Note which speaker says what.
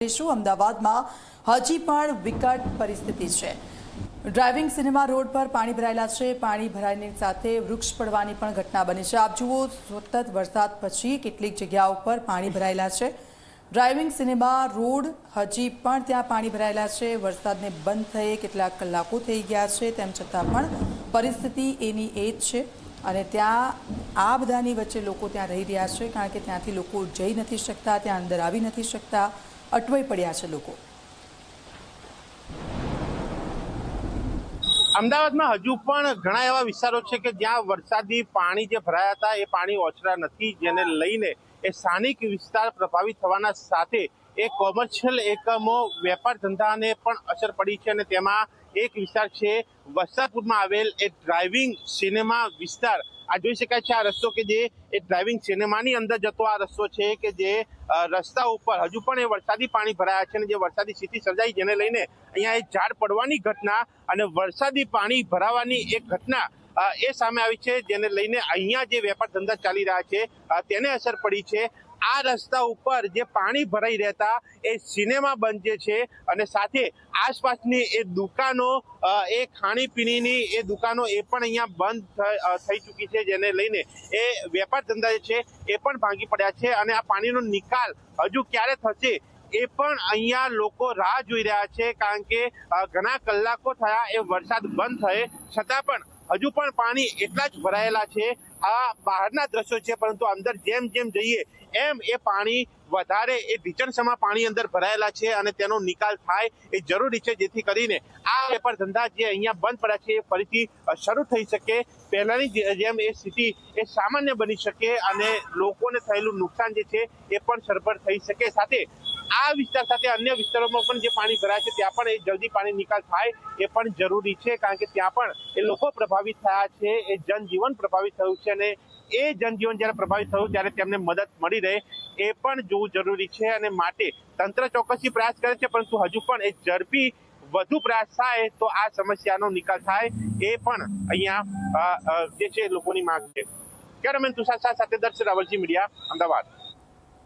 Speaker 1: અમદાવાદમાં હજી પણ વિકટ પરિસ્થિતિ છે। ડ્રાઇવિંગ સિનેમા રોડ પર પાણી ભરાયેલા છે। પાણી ભરાવાની સાથે વૃક્ષ પડવાની પણ ઘટના બની છે। આપ જુઓ, સતત વરસાદ પછી કેટલીક જગ્યાઓ પર પાણી ભરાયેલા છે। ડ્રાઇવિંગ સિનેમા રોડ હજી પણ ત્યાં પાણી ભરાયેલા છે। વરસાદને બંધ થયે કેટલાક કલાકો થઈ ગયા છે, તેમ છતાં પણ પરિસ્થિતિ એની એ જ છે અને ત્યાં આ બધાની વચ્ચે લોકો ત્યાં રહી રહ્યા છે, કારણ કે ત્યાંથી લોકો જઈ નથી શકતા, ત્યાં અંદર આવી નથી શકતા, અટવાઈ પડ્યા છે લોકો।
Speaker 2: અમદાવાદમાં હજુ પણ ઘણા એવા વિસ્તારો છે કે જ્યાં વરસાદી પાણી જે ભરાયા હતા એ પાણી ઓછરા નથી, જેને લઈને એ સ્થાનિક વિસ્તાર પ્રભાવિત થવાના સાથે એ કોમર્શિયલ એકમો, વેપાર ધંધાને પણ અસર પડી છે અને તેમાં એક વિસ્તાર છે વસ્ત્રાપુરમાં આવેલ એ ડ્રાઇવિંગ સિનેમા વિસ્તાર। આ જોઈ શકાય છે આ રસ્તો કે જે એ ડ્રાઇવિંગ સિનેમાની અંદર જતો આ રસ્તો છે કે જે રસ્તા ઉપર હજુ પણ એ વરસાદી પાણી ભરાયા છે અને જે વરસાદી સ્થિતિ સર્જાઈ, જેને લઈને અહીંયા એક ઝાડ પડવાની ઘટના અને વરસાદી પાણી ભરાવાની એક ઘટના એ સામે આવી છે, જેને લઈને અહીંયા જે વેપાર ધંધા ચાલી રહ્યા છે તેને અસર પડી છે। આ રસ્તા ઉપર જે પાણી ભરાઈ રહેતા એ સિનેમા બંધ જે છે અને સાથે આસપાસની એ દુકાનો, એ ખાણીપીણીની એ દુકાનો એ પણ અહીંયા બંધ થઈ ચૂકી છે, જેને લઈને એ વેપાર ધંધા જે છે એ પણ ભાંગી પડ્યા છે અને આ પાણીનો નિકાલ હજુ ક્યારે થશે એ પણ અહીંયા લોકો રાહ જોઈ રહ્યા છે, કારણ કે ઘણા કલાકો થયા એ વરસાદ બંધ થયે છતાં પણ હજુ પણ પાણી એટલા જ ભરાયેલા છે। આ બહારના દ્રશ્યો છે, પરંતુ અંદર જેમ જેમ જઈએ એમ એ પાણી વધારે એ ઢીચણસમાં પાણી અંદર ભરાયેલા છે અને તેનો નિકાલ થાય એ જરૂરી છે, જેથી કરીને આ વેપાર ધંધા જે અહીંયા બંધ પડ્યા છે એ ફરીથી શરૂ થઈ શકે, પહેલાની જેમ એ સ્થિતિ એ સામાન્ય બની શકે અને લોકોને થયેલું નુકસાન જે છે એ પણ સરભર થઈ શકે। સાથે આ વિસ્તાર સાથે અન્ય વિસ્તારોમાં પણ જે પાણી ભરાય છે ત્યાં પણ એ જલ્દી પાણી નિકાલ થાય એ પણ જરૂરી છે, કારણ કે ત્યાં પણ એ લોકો પ્રભાવિત થયા છે, એ જનજીવન પ્રભાવિત થયું છે અને એ જનજીવન જ્યારે પ્રભાવિત થયું ત્યારે તેમને મદદ મળી રહે એ પણ જોવું જરૂરી છે અને માટે તંત્ર ચોક્કસથી પ્રયાસ કરે છે, પરંતુ હજુ પણ એ ઝડપી વધુ પ્રયાસ થાય તો આ સમસ્યાનો નિકાલ થાય એ પણ અહીંયા જે છે લોકોની માંગ છે। કેમેરામેન તુષાર સાથે દર્શન રાવલજી, મીડિયા, અમદાવાદ।